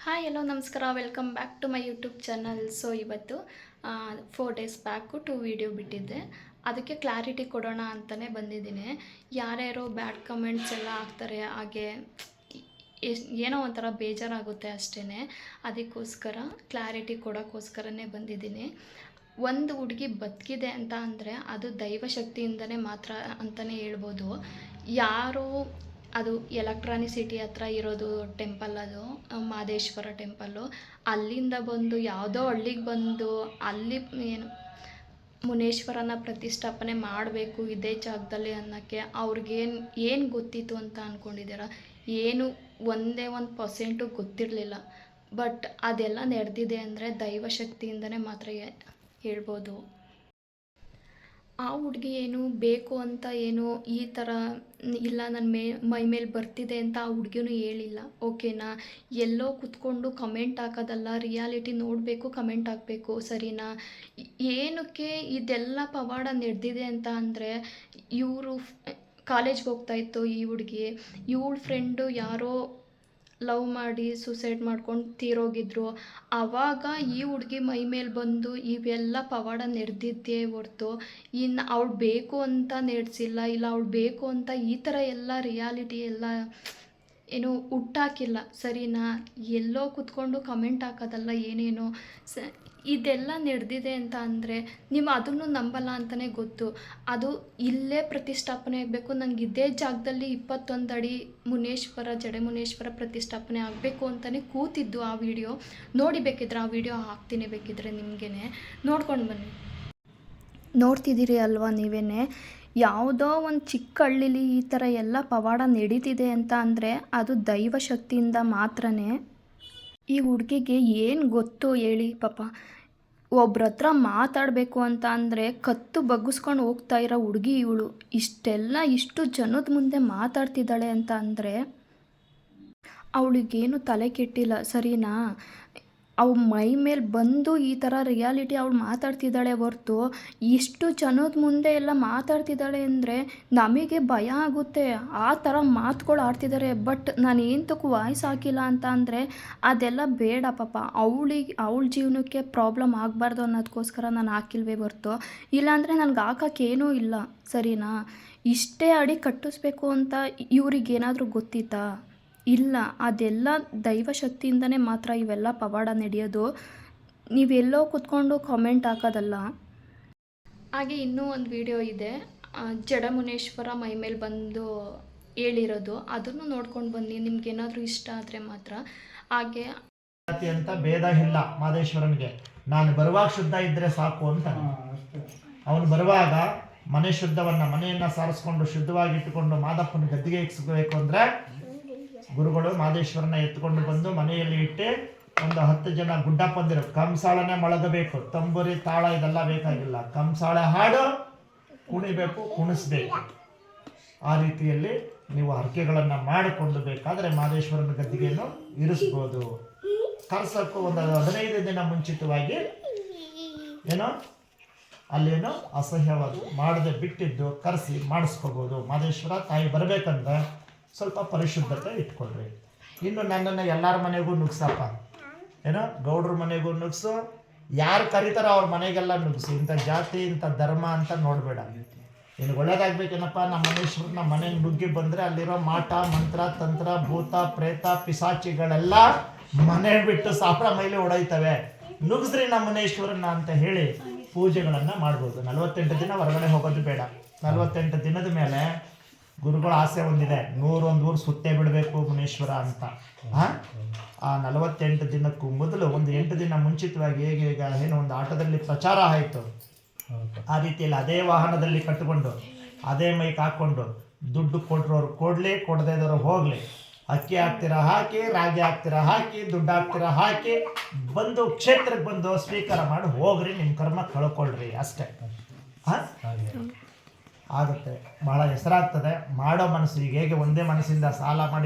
Hi ಎಲ್ಲೋ ನಮಸ್ಕಾರ, welcome back to my YouTube channel. So ಇವತ್ತು 4 ಡೇಸ್ ಬ್ಯಾಕು 2 ವಿಡಿಯೋ ಬಿಟ್ಟಿದ್ದೆ. ಅದಕ್ಕೆ ಕ್ಲಾರಿಟಿ ಕೊಡೋಣ ಅಂತಲೇ ಬಂದಿದ್ದೀನಿ. ಯಾರ್ಯಾರೋ ಬ್ಯಾಡ್ ಕಮೆಂಟ್ಸ್ ಎಲ್ಲ ಹಾಕ್ತಾರೆ, ಹಾಗೆ ಏನೋ ಒಂಥರ ಬೇಜಾರಾಗುತ್ತೆ ಅಷ್ಟೇ. ಅದಕ್ಕೋಸ್ಕರ ಕ್ಲಾರಿಟಿ ಕೊಡೋಕ್ಕೋಸ್ಕರನೇ ಬಂದಿದ್ದೀನಿ. ಒಂದು ಹುಡುಗಿ ಬದುಕಿದೆ ಅಂತ ಅಂದರೆ ಅದು ದೈವಶಕ್ತಿಯಿಂದನೇ ಮಾತ್ರ ಅಂತಲೇ ಹೇಳ್ಬೋದು. ಯಾರು ಅದು ಎಲೆಕ್ಟ್ರಾನಿಸಿಟಿ ಹತ್ರ ಇರೋದು ಟೆಂಪಲ್, ಅದು ಮಹದೇಶ್ವರ ಟೆಂಪಲ್ಲು. ಅಲ್ಲಿಂದ ಬಂದು ಯಾವುದೋ ಹಳ್ಳಿಗೆ ಬಂದು ಅಲ್ಲಿ ಏನು ಮುನೇಶ್ವರನ ಪ್ರತಿಷ್ಠಾಪನೆ ಮಾಡಬೇಕು ಇದೇ ಜಾಗದಲ್ಲಿ ಅನ್ನೋಕ್ಕೆ ಏನು ಗೊತ್ತಿತ್ತು ಅಂತ ಅಂದ್ಕೊಂಡಿದ್ದೀರ? ಏನು ಒಂದೇ 1% ಗೊತ್ತಿರಲಿಲ್ಲ. ಬಟ್ ಅದೆಲ್ಲ ನಡೆದಿದೆ ಅಂದರೆ ದೈವಶಕ್ತಿಯಿಂದನೇ ಮಾತ್ರ ಹೇಳ್ಬೋದು. ಆ ಹುಡುಗಿ ಏನು ಬೇಕು ಅಂತ ಏನು ಈ ಥರ ಇಲ್ಲ, ನನ್ನ ಮೈ ಮೇಲೆ ಬರ್ತಿದೆ ಅಂತ ಆ ಹುಡುಗಿನೂ ಹೇಳಿಲ್ಲ. ಓಕೆನಾ? ಎಲ್ಲೋ ಕೂತ್ಕೊಂಡು ಕಮೆಂಟ್ ಹಾಕೋದಲ್ಲ, ರಿಯಾಲಿಟಿ ನೋಡಬೇಕು, ಕಮೆಂಟ್ ಹಾಕಬೇಕು, ಸರಿನಾ? ಏನಕ್ಕೆ ಇದೆಲ್ಲ ಪವಾಡ ನಡೆದಿದೆ ಅಂತ ಅಂದರೆ, ಇವರು ಕಾಲೇಜ್ಗೆ ಹೋಗ್ತಾಯಿತ್ತು ಈ ಹುಡುಗಿ. ಇವಳ ಫ್ರೆಂಡು ಯಾರೋ ಲವ್ ಮಾಡಿ ಸೂಸೈಡ್ ಮಾಡ್ಕೊಂಡು ತೀರೋಗಿದ್ರು. ಆವಾಗ ಈ ಹುಡುಗಿ ಮೈ ಮೇಲೆ ಬಂದು ಇವೆಲ್ಲ ಪವಾಡ ನಡೆದಿದ್ದೇ ಹೊರ್ತು ಇನ್ನು ಅವಳು ಬೇಕು ಅಂತ ನಡೆಸಿಲ್ಲ, ಇಲ್ಲ ಅವಳು ಬೇಕು ಅಂತ ಈ ಥರ ಎಲ್ಲ ರಿಯಾಲಿಟಿ ಎಲ್ಲ ಏನು ಹುಟ್ಟಾಕಿಲ್ಲ, ಸರಿನಾ? ಎಲ್ಲೋ ಕೂತ್ಕೊಂಡು ಕಮೆಂಟ್ ಹಾಕೋದಲ್ಲ, ಏನೇನೋ ಇದೆಲ್ಲ ನಡೆದಿದೆ ಅಂತ ಅಂದರೆ ನೀವು ಅದನ್ನು ನಂಬಲ್ಲ ಅಂತಲೇ ಗೊತ್ತು. ಅದು ಇಲ್ಲೇ ಪ್ರತಿಷ್ಠಾಪನೆ ಆಗಬೇಕು, ನನಗೆ ಇದೇ ಜಾಗದಲ್ಲಿ 21 ಅಡಿ ಜಡೆಮುನೇಶ್ವರ ಪ್ರತಿಷ್ಠಾಪನೆ ಆಗಬೇಕು ಅಂತಲೇ ಕೂತಿದ್ದು. ಆ ವಿಡಿಯೋ ನೋಡಿ, ಬೇಕಿದ್ರೆ ಆ ವಿಡಿಯೋ ಹಾಕ್ತೀನಿ, ಬೇಕಿದ್ರೆ ನಿಮಗೇ ನೋಡ್ಕೊಂಡು ಬನ್ನಿ. ನೋಡ್ತಿದ್ದೀರಿ ಅಲ್ವಾ ನೀವೇ? ಯಾವುದೋ ಒಂದು ಚಿಕ್ಕ ಹಳ್ಳಿಲಿ ಈ ಥರ ಎಲ್ಲ ಪವಾಡ ನಡೀತಿದೆ ಅಂತ ಅಂದರೆ ಅದು ದೈವಶಕ್ತಿಯಿಂದ ಮಾತ್ರನೇ. ಈ ಹುಡುಗಿಗೆ ಏನು ಗೊತ್ತು ಹೇಳಿ? ಪಾಪ ಒಬ್ರ ಹತ್ರ ಮಾತಾಡಬೇಕು ಅಂತ ಅಂದರೆ ಕತ್ತು ಬಗ್ಗಿಸ್ಕೊಂಡು ಹೋಗ್ತಾ ಇರೋ ಹುಡುಗಿ ಇವಳು. ಇಷ್ಟು ಜನದ ಮುಂದೆ ಮಾತಾಡ್ತಿದ್ದಾಳೆ ಅಂತ ಅಂದರೆ ಅವಳಿಗೇನು ತಲೆ ಕೆಟ್ಟಿಲ್ಲ, ಸರಿನಾ? ಅವಳು ಮೈ ಮೇಲೆ ಬಂದು ಈ ಥರ ರಿಯಾಲಿಟಿ ಅವಳು ಮಾತಾಡ್ತಿದ್ದಾಳೆ ಹೊರ್ತು ಇಷ್ಟು ಜನದ ಮುಂದೆ ಎಲ್ಲ ಮಾತಾಡ್ತಿದ್ದಾಳೆ ಅಂದರೆ ನಮಗೆ ಭಯ ಆಗುತ್ತೆ. ಆ ಥರ ಮಾತುಗಳು ಆಡ್ತಿದ್ದಾರೆ. ಬಟ್ ನಾನು ಏನಕ್ಕೂ ವಾಯ್ಸ್ ಹಾಕಿಲ್ಲ ಅಂತ ಅಂದರೆ ಅದೆಲ್ಲ ಬೇಡ ಪಾಪ. ಅವಳ ಜೀವನಕ್ಕೆ ಪ್ರಾಬ್ಲಮ್ ಆಗಬಾರ್ದು ಅನ್ನೋದಕ್ಕೋಸ್ಕರ ನಾನು ಹಾಕಿಲ್ವೇ ಹೊರ್ತು, ಇಲ್ಲಾಂದರೆ ನನಗೆ ಹಾಕೋಕ್ಕೇನೂ ಇಲ್ಲ, ಸರಿನಾ? ಇಷ್ಟೇ ಅಡಿ ಕಟ್ಟಿಸ್ಬೇಕು ಅಂತ ಇವ್ರಿಗೇನಾದರೂ ಗೊತ್ತಿತ್ತಾ? ಇಲ್ಲ. ಅದೆಲ್ಲ ದೈವಶಕ್ತಿಯಿಂದನೇ ಮಾತ್ರ ಇವೆಲ್ಲ ಪವಾಡ ನಡೆಯೋದು. ನೀವೆಲ್ಲೋ ಕೂತ್ಕೊಂಡು ಕಾಮೆಂಟ್ ಹಾಕೋದಲ್ಲ. ಹಾಗೆ ಇನ್ನೂ ಒಂದು ವಿಡಿಯೋ ಇದೆ, ಜಡಮುನೇಶ್ವರ ಮೈ ಮೇಲೆ ಬಂದು ಹೇಳಿರೋದು. ಅದನ್ನು ನೋಡ್ಕೊಂಡು ಬನ್ನಿ, ನಿಮ್ಗೇನಾದರೂ ಇಷ್ಟ ಆದರೆ ಮಾತ್ರ. ಹಾಗೆ ಅಂತ ಭೇದ ಇಲ್ಲ ಮಹದೇಶ್ವರನಿಗೆ. ನಾನು ಬರುವಾಗ ಶುದ್ಧ ಇದ್ದರೆ ಸಾಕು ಅಂತ. ಅವನು ಬರುವಾಗ ಮನೆಯನ್ನು ಸಾರಿಸ್ಕೊಂಡು ಶುದ್ಧವಾಗಿ ಇಟ್ಟುಕೊಂಡು ಮಾದಪ್ಪನ ಗದ್ದಿಗೆ ಇಕ್ಸ್ಬೇಕು ಅಂದರೆ ಗುರುಗಳು ಮಹದೇಶ್ವರನ ಎತ್ಕೊಂಡು ಬಂದು ಮನೆಯಲ್ಲಿ ಇಟ್ಟು ಒಂದು 10 ಜನ ಗುಡ್ಡಪ್ಪಂದಿರು ಕಂಸಾಳನೆ ಮೊಳಗಬೇಕು. ತಂಬುರಿ ತಾಳ ಇದೆಲ್ಲ ಬೇಕಾಗಿಲ್ಲ, ಕಂಸಾಳೆ ಹಾಡು ಕುಣಿಬೇಕು, ಕುಣಿಸ್ಬೇಕು. ಆ ರೀತಿಯಲ್ಲಿ ನೀವು ಹರಕೆಗಳನ್ನು ಮಾಡಿಕೊಂಡು ಬೇಕಾದರೆ ಮಹದೇಶ್ವರನ ಗದ್ದಿಗೆಯನ್ನು ಇರಿಸ್ಬೋದು. ಕರ್ಸಕ್ಕೂ ಒಂದು 15 ದಿನ ಮುಂಚಿತವಾಗಿ ಏನೋ ಅಲ್ಲೇನೋ ಅಸಹ್ಯವಾಗಿ ಮಾಡದೆ ಬಿಟ್ಟಿದ್ದು ಕರೆಸಿ ಮಾಡಿಸ್ಕೋಬೋದು. ಮಹದೇಶ್ವರ ತಾಯಿ ಬರಬೇಕಂದ್ರೆ ಸ್ವಲ್ಪ ಪರಿಶುದ್ಧತೆ ಇಟ್ಕೊಳ್ರಿ. ಇನ್ನು ನನ್ನನ್ನು ಎಲ್ಲರ ಮನೆಗೂ ನುಗ್ಸಪ್ಪ, ಏನೋ ಗೌಡ್ರ ಮನೆಗೂ ನುಗ್ಸು, ಯಾರು ಕರೀತಾರೋ ಅವ್ರ ಮನೆಗೆಲ್ಲ ನುಗ್ಸು. ಇಂಥ ಜಾತಿ ಇಂಥ ಧರ್ಮ ಅಂತ ನೋಡಬೇಡ. ಇನ್ನು ಒಳ್ಳೇದಾಗಬೇಕೇನಪ್ಪ, ನಮ್ಮ ಮನೇಶ್ವರನ ಮನೆಗೆ ನುಗ್ಗಿ ಬಂದರೆ ಅಲ್ಲಿರೋ ಮಾಟ ಮಂತ್ರ ತಂತ್ರ ಭೂತ ಪ್ರೇತ ಪಿಸಾಚಿಗಳೆಲ್ಲ ಮನೆ ಬಿಟ್ಟು ಸಾವಿರ ಮೈಲಿ ಹೊಡೈತವೆ. ನುಗ್ಸ್ರಿ ನಮ್ಮ ಮನೇಶ್ವರನ ಅಂತ ಹೇಳಿ ಪೂಜೆಗಳನ್ನು ಮಾಡ್ಬೋದು. 48 ದಿನ ಹೊರಗಡೆ ಹೋಗೋದು ಬೇಡ. 48 ದಿನದ ಮೇಲೆ ಗುರುಗಳ ಆಸೆ ಹೊಂದಿದೆ, 101 ಊರು ಸುತ್ತೇ ಬಿಡಬೇಕು ಮುನೇಶ್ವರ ಅಂತ. ಆ 48 ದಿನಕ್ಕೂ ಮೊದಲು ಒಂದು 8 ದಿನ ಮುಂಚಿತವಾಗಿ ಹೇಗೆ ಈಗ ಏನು ಒಂದು ಆಟದಲ್ಲಿ ಪ್ರಚಾರ ಆಯಿತು, ಆ ರೀತಿಯಲ್ಲಿ ಅದೇ ವಾಹನದಲ್ಲಿ ಕಟ್ಟಿಕೊಂಡು ಅದೇ ಮೈಕ್ ಹಾಕ್ಕೊಂಡು ದುಡ್ಡು ಕೊಟ್ಟರೋರು ಕೊಡಲಿ, ಕೊಡದೇ ಇದ್ದವರು ಹೋಗಲಿ, ಅಕ್ಕಿ ಹಾಕ್ತೀರ ಹಾಕಿ, ರಾಗಿ ಹಾಕ್ತೀರ ಹಾಕಿ, ದುಡ್ಡು ಹಾಕ್ತೀರ ಹಾಕಿ, ಬಂದು ಕ್ಷೇತ್ರಕ್ಕೆ ಬಂದು ಸ್ವೀಕಾರ ಮಾಡಿ ಹೋಗ್ರಿ, ನಿಮ್ಮ ಕರ್ಮ ಕಳ್ಕೊಳ್ರಿ ಅಷ್ಟೇ. ಆಗುತ್ತೆ, ಭಾಳ ಹೆಸರಾಗ್ತದೆ. ಮಾಡೋ ಮನಸ್ಸು ಈಗ ಹೇಗೆ ಒಂದೇ ಮನಸ್ಸಿಂದ ಸಾಲ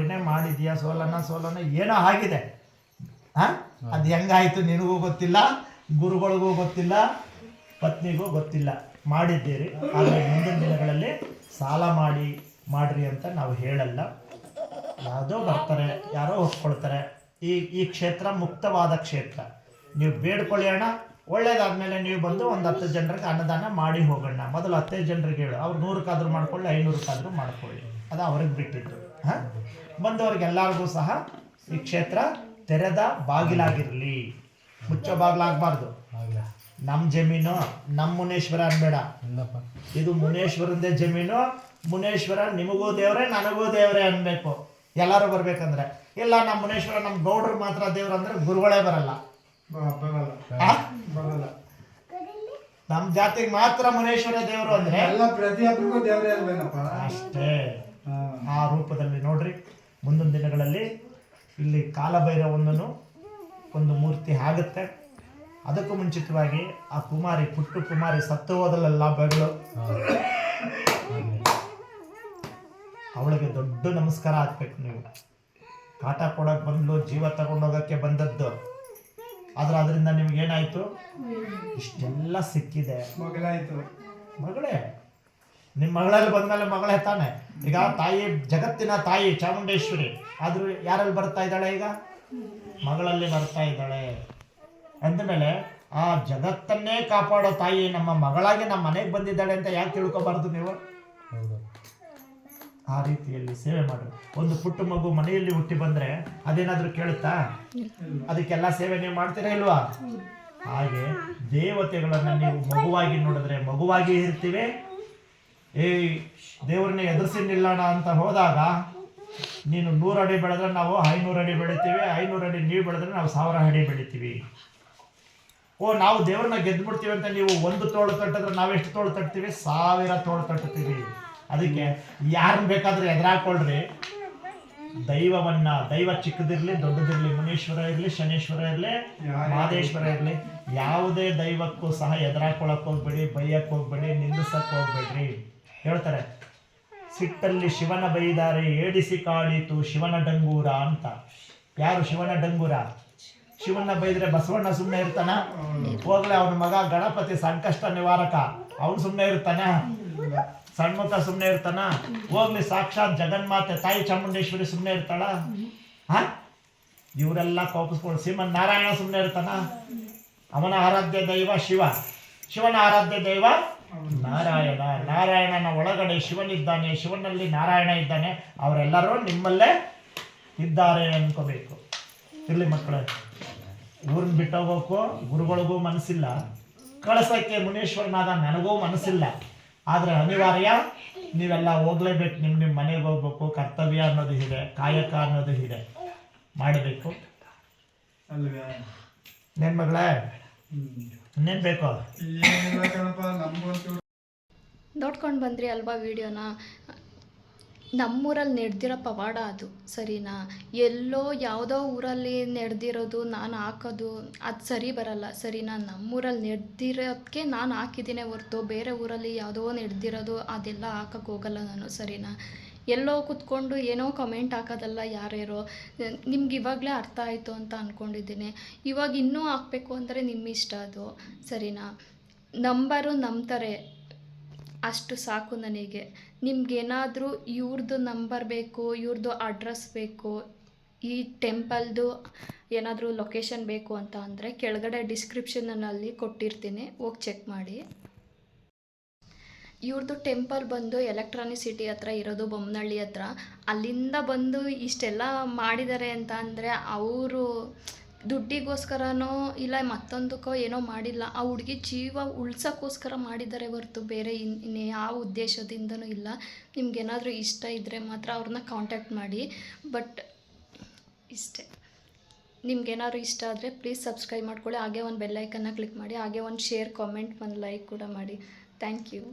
ಮಾಡಿದೆಯಾ ಸೋಲನ ಏನೋ ಆಗಿದೆ. ಅದು ಹೆಂಗಾಯಿತು ನಿನಗೂ ಗೊತ್ತಿಲ್ಲ, ಗುರುಗಳಿಗೂ ಗೊತ್ತಿಲ್ಲ, ಪತ್ನಿಗೂ ಗೊತ್ತಿಲ್ಲ. ಮಾಡಿದ್ದೀರಿ. ಆದರೆ ಮುಂದಿನ ದಿನಗಳಲ್ಲಿ ಸಾಲ ಮಾಡ್ರಿ ಅಂತ ನಾವು ಹೇಳಲ್ಲ. ಯಾವುದೋ ಬರ್ತಾರೆ, ಯಾರೋ ಒಪ್ಕೊಳ್ತಾರೆ, ಈ ಕ್ಷೇತ್ರ ಮುಕ್ತವಾದ ಕ್ಷೇತ್ರ. ನೀವು ಬೇಡ್ಕೊಳ್ಳಿ ಅಣ್ಣ, ಒಳ್ಳೇದಾದ್ಮೇಲೆ ನೀವು ಬಂದು ಒಂದು 10 ಜನರಿಗೆ ಅನ್ನದಾನ ಮಾಡಿ ಹೋಗೋಣ. ಮೊದಲು 15 ಜನರಿಗೆ ಹೇಳು, ಅವ್ರು 100ಕ್ಕಾದ್ರೂ ಮಾಡ್ಕೊಳ್ಳಿ, 500ಕ್ಕಾದ್ರೂ ಮಾಡ್ಕೊಳ್ಳಿ, ಅದು ಅವ್ರಿಗೆ ಬಿಟ್ಟಿದ್ದು. ಹಾಂ, ಬಂದವ್ರಿಗೆಲ್ಲರಿಗೂ ಸಹ ಈ ಕ್ಷೇತ್ರ ತೆರೆದ ಬಾಗಿಲಾಗಿರಲಿ, ಮುಚ್ಚೋ ಬಾಗಿಲಾಗಬಾರ್ದು. ನಮ್ಮ ಜಮೀನು ನಮ್ಮ ಮುನೇಶ್ವರ ಅನ್ಬೇಡ, ಇದು ಮುನೇಶ್ವರಂದೇ ಜಮೀನು. ಮುನೇಶ್ವರ ನಿಮಗೂ ದೇವ್ರೆ ನನಗೂ ದೇವ್ರೆ ಅನ್ಬೇಕು ಎಲ್ಲರೂ ಬರ್ಬೇಕಂದ್ರೆ. ಇಲ್ಲ ನಮ್ಮ ಮುನೇಶ್ವರ ನಮ್ಮ ಗೌಡ್ರು ಮಾತ್ರ ದೇವ್ರು ಅಂದ್ರೆ ಗುರುಗಳೇ ಬರಲ್ಲ. ನಮ್ಮ ಜಾತಿಗೆ ಮಾತ್ರ ಮುನೇಶ್ವರ ದೇವರು ಅಂದ್ರೆ ಪ್ರತಿಯೊಬ್ಬರಿಗೂ ದೇವರೇ ಅಲ್ವೇನಪ್ಪ, ಅಷ್ಟೇ. ಆ ರೂಪದಲ್ಲಿ ನೋಡ್ರಿ, ಮುಂದಿನ ದಿನಗಳಲ್ಲಿ ಇಲ್ಲಿ ಕಾಲಭೈರವೊಂದನ್ನು ಒಂದು ಮೂರ್ತಿ ಆಗುತ್ತೆ. ಅದಕ್ಕೂ ಮುಂಚಿತವಾಗಿ ಆ ಕುಮಾರಿ, ಪುಟ್ಟು ಕುಮಾರಿ ಸತ್ತು ಹೋದಲ್ಲ ಬೆಗಳು, ಅವಳಿಗೆ ದೊಡ್ಡ ನಮಸ್ಕಾರ ಹಾಕ್ಬೇಕು ನೀವು. ಕಾಟ ಕೊಡೋಕೆ ಬಂದ್ಲು, ಜೀವ ತಗೊಂಡೋಗಕ್ಕೆ ಬಂದದ್ದು, ಆದ್ರೆ ಅದರಿಂದ ನಿಮ್ಗೆ ಏನಾಯ್ತು? ಇಷ್ಟೆಲ್ಲ ಸಿಕ್ಕಿದೆ. ಮಗಳೇ, ನಿಮ್ಮ ಮಗಳಲ್ಲಿ ಬಂದ್ಮೇಲೆ ಮಗಳೇ ತಾನೆ. ಈಗ ತಾಯಿ, ಜಗತ್ತಿನ ತಾಯಿ ಚಾಮುಂಡೇಶ್ವರಿ, ಆದ್ರೂ ಯಾರಲ್ಲಿ ಬರ್ತಾ ಇದ್ದಾಳೆ? ಈಗ ಮಗಳಲ್ಲಿ ಬರ್ತಾ ಇದ್ದಾಳೆ. ಅಂದಮೇಲೆ ಆ ಜಗತ್ತನ್ನೇ ಕಾಪಾಡೋ ತಾಯಿ ನಮ್ಮ ಮಗಳಾಗಿ ನಮ್ಮ ಮನೆಗೆ ಬಂದಿದ್ದಾಳೆ ಅಂತ ಯಾಕೆ ತಿಳ್ಕೊಬಾರ್ದು ನೀವು? ಆ ರೀತಿಯಲ್ಲಿ ಸೇವೆ ಮಾಡು. ಒಂದು ಪುಟ್ಟ ಮಗು ಮನೆಯಲ್ಲಿ ಹುಟ್ಟಿ ಬಂದ್ರೆ ಅದೇನಾದ್ರೂ ಕೇಳುತ್ತಾ? ಅದಕ್ಕೆಲ್ಲ ಸೇವೆ ನೀವು ಮಾಡ್ತೀರಾ ಇಲ್ವಾ? ಹಾಗೆ ದೇವತೆಗಳನ್ನ ನೀವು ಮಗುವಾಗಿ ನೋಡಿದ್ರೆ ಮಗುವಾಗಿ ಇರ್ತೀವಿ. ದೇವ್ರನ್ನ ಎದುರಿಸಿ ನಿಲ್ಲೋಣ ಅಂತ ಹೋದಾಗ ನೀನು 100 ಅಡಿ ಬೆಳೆದ್ರೆ ನಾವು 500 ಅಡಿ ಬೆಳಿತೀವಿ, 500 ಅಡಿ ನೀವು ಬೆಳೆದ್ರೆ ನಾವು 1000 ಅಡಿ ಬೆಳಿತೀವಿ. ನಾವು ದೇವ್ರನ್ನ ಗೆದ್ಬಿಡ್ತೀವಿ ಅಂತ ನೀವು 1 ತೋಳು ತಟ್ಟಿದ್ರೆ ನಾವೆಷ್ಟು ತೋಳು ತಟ್ತೀವಿ? 1000 ತೋಳು ತಟ್ಟುತ್ತೀವಿ. ಅದಕ್ಕೆ ಯಾರನ್ನ ಬೇಕಾದ್ರೆ ಎದುರಾಕೊಳ್ರಿ. ದೈವವನ್ನ, ದೈವ ಚಿಕ್ಕದಿರ್ಲಿ ದೊಡ್ಡದಿರ್ಲಿ, ಮುನೀಶ್ವರ ಇರಲಿ, ಶನೀಶ್ವರ ಇರಲಿ, ಮಹದೇಶ್ವರ ಇರಲಿ, ಯಾವುದೇ ದೈವಕ್ಕೂ ಸಹ ಎದುರಾಕೊಳಕ್ ಹೋಗ್ಬೇಡಿ, ಬೈಯಕ್ಕೆ ಹೋಗ್ಬೇಡಿ, ನಿಂದಿಸಕ್ಕೆ ಹೋಗ್ಬೇಡ್ರಿ. ಹೇಳ್ತಾರೆ, ಸಿಟ್ಟಲ್ಲಿ ಶಿವನ ಬೈದಾರೆ ಏಡಿಸಿ ಕಾಡಿತು ಶಿವನ ಡಂಗೂರ ಅಂತ. ಯಾರು ಶಿವನ ಡಂಗೂರ? ಶಿವನ ಬೈದ್ರೆ ಬಸವಣ್ಣ ಸುಮ್ಮನೆ ಇರ್ತಾನ? ಹೋಗ್ಲೆ ಅವನ ಮಗ ಗಣಪತಿ ಸಂಕಷ್ಟ ನಿವಾರಕ, ಅವನು ಸುಮ್ಮನೆ ಇರ್ತಾನ? ಸಣ್ಮುಖ ಸುಮ್ಮನೆ ಇರ್ತಾನ? ಹೋಗ್ಲಿ ಸಾಕ್ಷಾತ್ ಜಗನ್ಮಾತೆ ತಾಯಿ ಚಾಮುಂಡೇಶ್ವರಿ ಸುಮ್ಮನೆ ಇರ್ತಾಳ? ಇವರೆಲ್ಲ ಕೋಪಿಸ್ಕೊಂಡು ಶ್ರೀಮನ್ ನಾರಾಯಣ ಸುಮ್ಮನೆ ಇರ್ತಾನ? ಅವನ ಆರಾಧ್ಯ ದೈವ ಶಿವ, ಶಿವನ ಆರಾಧ್ಯ ದೈವ ನಾರಾಯಣ. ನಾರಾಯಣನ ಒಳಗಡೆ ಶಿವನಿದ್ದಾನೆ, ಶಿವನಲ್ಲಿ ನಾರಾಯಣ ಇದ್ದಾನೆ. ಅವರೆಲ್ಲರೂ ನಿಮ್ಮಲ್ಲೇ ಇದ್ದಾರೆ ಅನ್ಕೋಬೇಕು. ಇರ್ಲಿ ಮಕ್ಕಳೇ, ಊರನ್ನ ಬಿಟ್ಟೋಗೋಕ್ಕೂ ಗುರುಗಳಿಗೂ ಮನಸ್ಸಿಲ್ಲ, ಕಳ್ಸಕ್ಕೆ ಮುನೀಶ್ವರನಾದ ನನಗೂ ಮನಸ್ಸಿಲ್ಲ. ಆದರೆ ಅನಿವಾರ್ಯ, ನೀವೆಲ್ಲ ಹೋಗ್ಲೇಬೇಕು. ನಿಮ್ಮ ಮನೆಗೆ ಹೋಗ್ಬೇಕು. ಕರ್ತವ್ಯ ಅನ್ನೋದು ಇದೆ, ಕಾಯಕ ಅನ್ನೋದು ಇದೆ, ಮಾಡಬೇಕು. ಇನ್ನೇನು ಮಗಳೇ, ಇನ್ನೇನು ಬೇಕು? ನೋಡ್ಕೊಂಡು ಬಂದ್ರಿ ಅಲ್ವಾ ವಿಡಿಯೋನ? ನಮ್ಮೂರಲ್ಲಿ ನಡೆದಿರೋ ಪವಾಡ ಅದು, ಸರಿನಾ? ಎಲ್ಲೋ ಯಾವುದೋ ಊರಲ್ಲಿ ನಡೆದಿರೋದು ನಾನು ಹಾಕೋದು ಅದು ಸರಿ ಬರಲ್ಲ, ಸರಿನಾ? ನಮ್ಮೂರಲ್ಲಿ ನಡೆದಿರೋದಕ್ಕೆ ನಾನು ಹಾಕಿದ್ದೀನಿ ಹೊರ್ತು ಬೇರೆ ಊರಲ್ಲಿ ಯಾವುದೋ ನಡೆದಿರೋದು ಅದೆಲ್ಲ ಹಾಕಕ್ಕೆ ಹೋಗಲ್ಲ ನಾನು, ಸರಿನಾ? ಎಲ್ಲೋ ಕೂತ್ಕೊಂಡು ಏನೋ ಕಮೆಂಟ್ ಹಾಕೋದಲ್ಲ ಯಾರ್ಯಾರೋ. ನಿಮ್ಗೆ ಇವಾಗಲೇ ಅರ್ಥ ಆಯಿತು ಅಂತ ಅಂದ್ಕೊಂಡಿದ್ದೀನಿ. ಇವಾಗ ಇನ್ನೂ ಹಾಕಬೇಕು ಅಂದರೆ ನಿಮ್ಮ ಇಷ್ಟ ಅದು, ಸರಿನಾ? ನಂಬರು ನಂಬ್ತಾರೆ, ಅಷ್ಟು ಸಾಕು ನನಗೆ. ನಿಮ್ಗೇನಾದರೂ ಇವ್ರದ್ದು ನಂಬರ್ ಬೇಕು, ಇವ್ರದ್ದು ಅಡ್ರೆಸ್ ಬೇಕು, ಈ ಟೆಂಪಲ್ದು ಏನಾದರೂ ಲೊಕೇಶನ್ ಬೇಕು ಅಂತ ಅಂದರೆ ಕೆಳಗಡೆ ಡಿಸ್ಕ್ರಿಪ್ಷನ್ನಲ್ಲಿ ಕೊಟ್ಟಿರ್ತೀನಿ, ಹೋಗಿ ಚೆಕ್ ಮಾಡಿ. ಇವ್ರದ್ದು ಟೆಂಪಲ್ ಬಂದು ಎಲೆಕ್ಟ್ರಾನಿಕ್ ಸಿಟಿ ಹತ್ರ ಇರೋದು, ಬೊಮ್ಮನಹಳ್ಳಿ ಹತ್ರ. ಅಲ್ಲಿಂದ ಬಂದು ಇಷ್ಟೆಲ್ಲ ಮಾಡಿದ್ದಾರೆ ಅಂತ ಅಂದರೆ ಅವರು ದುಡ್ಡಿಗೋಸ್ಕರನೋ ಇಲ್ಲ ಮತ್ತೊಂದಕ್ಕೋ ಏನೋ ಮಾಡಿಲ್ಲ. ಆ ಹುಡುಗಿ ಜೀವ ಉಳ್ಸೋಕ್ಕೋಸ್ಕರ ಮಾಡಿದ್ದಾರೆ ಹೊರತು ಬೇರೆ ಇನ್ನು ಯಾವ ಉದ್ದೇಶದಿಂದನೂ ಇಲ್ಲ. ನಿಮ್ಗೇನಾದರೂ ಇಷ್ಟ ಇದ್ದರೆ ಮಾತ್ರ ಅವ್ರನ್ನ ಕಾಂಟ್ಯಾಕ್ಟ್ ಮಾಡಿ. ಬಟ್ ಇಷ್ಟೇ. ನಿಮ್ಗೇನಾದ್ರು ಇಷ್ಟ ಆದರೆ ಪ್ಲೀಸ್ ಸಬ್ಸ್ಕ್ರೈಬ್ ಮಾಡ್ಕೊಳ್ಳಿ. ಹಾಗೆ ಒಂದು ಬೆಲ್ ಐಕನ್ನ ಕ್ಲಿಕ್ ಮಾಡಿ. ಹಾಗೆ ಒಂದು ಶೇರ್, ಕಾಮೆಂಟ್, ಒಂದು ಲೈಕ್ ಕೂಡ ಮಾಡಿ. Thank you.